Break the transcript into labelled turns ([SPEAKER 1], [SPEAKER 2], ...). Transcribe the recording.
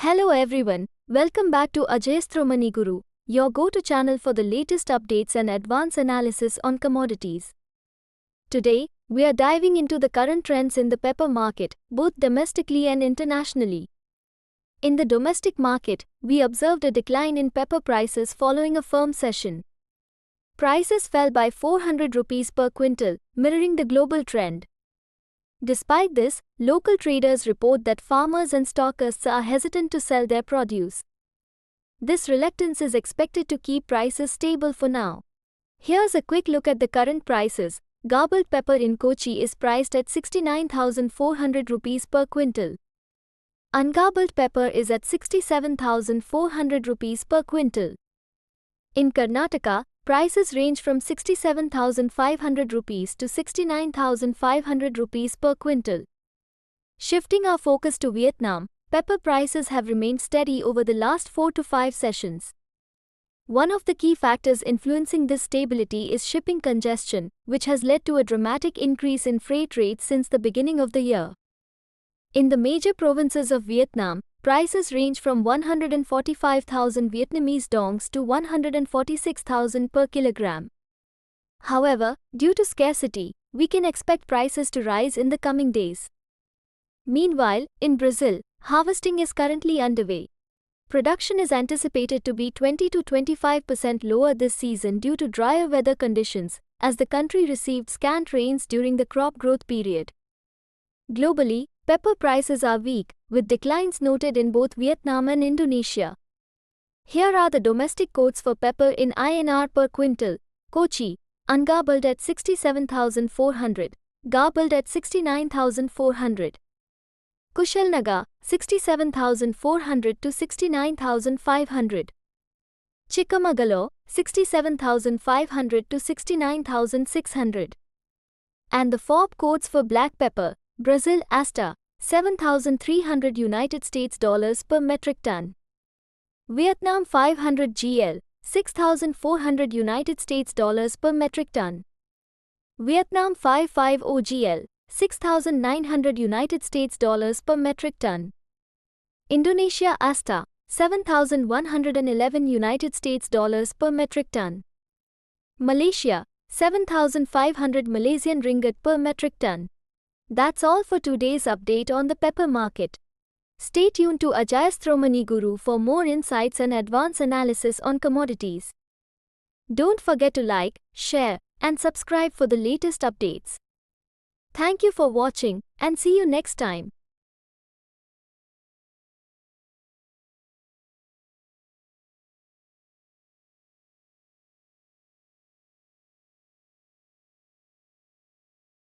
[SPEAKER 1] Hello everyone, welcome back to Ajayasthro Money Guru, your go-to channel for the latest updates and advanced analysis on commodities. Today, we are diving into the current trends in the pepper market, both domestically and internationally. In the domestic market, we observed a decline in pepper prices following a firm session. Prices fell by 400 rupees per quintal, mirroring the global trend. Despite this, local traders report that farmers and stockists are hesitant to sell their produce. This reluctance is expected to keep prices stable for now. Here's a quick look at the current prices. Garbled pepper in Kochi is priced at 69,400 rupees per quintal. Ungarbled pepper is at 67,400 rupees per quintal. In Karnataka, prices range from 67,500 rupees to 69,500 rupees per quintal. Shifting our focus to Vietnam, pepper prices have remained steady over the last 4 to 5 sessions. One of the key factors influencing this stability is shipping congestion, which has led to a dramatic increase in freight rates since the beginning of the year. In the major provinces of Vietnam, prices range from 145,000 Vietnamese dongs to 146,000 per kilogram. However, due to scarcity, we can expect prices to rise in the coming days. Meanwhile, in Brazil, harvesting is currently underway. Production is anticipated to be 20 to 25% lower this season due to drier weather conditions, as the country received scant rains during the crop growth period. Globally, pepper prices are weak, with declines noted in both Vietnam and Indonesia. Here are the domestic quotes for pepper in INR per quintal. Kochi, ungarbled at 67,400, garbled at 69,400. Kushalnagar, 67,400 to 69,500. Chikamagalur, 67,500 to 69,600. And the FOB quotes for black pepper, Brazil Asta, 7,300 United States dollars per metric ton. Vietnam 500 GL, 6,400 United States dollars per metric ton. Vietnam 550 GL, 6,900 United States dollars per metric ton. Indonesia Asta, 7,111 United States dollars per metric ton. Malaysia, 7,500 Malaysian ringgit per metric ton. That's all for today's update on the pepper market. Stay tuned to Ajayasthro Money Guru for more insights and advanced analysis on commodities. Don't forget to like, share, and subscribe for the latest updates. Thank you for watching, and see you next time.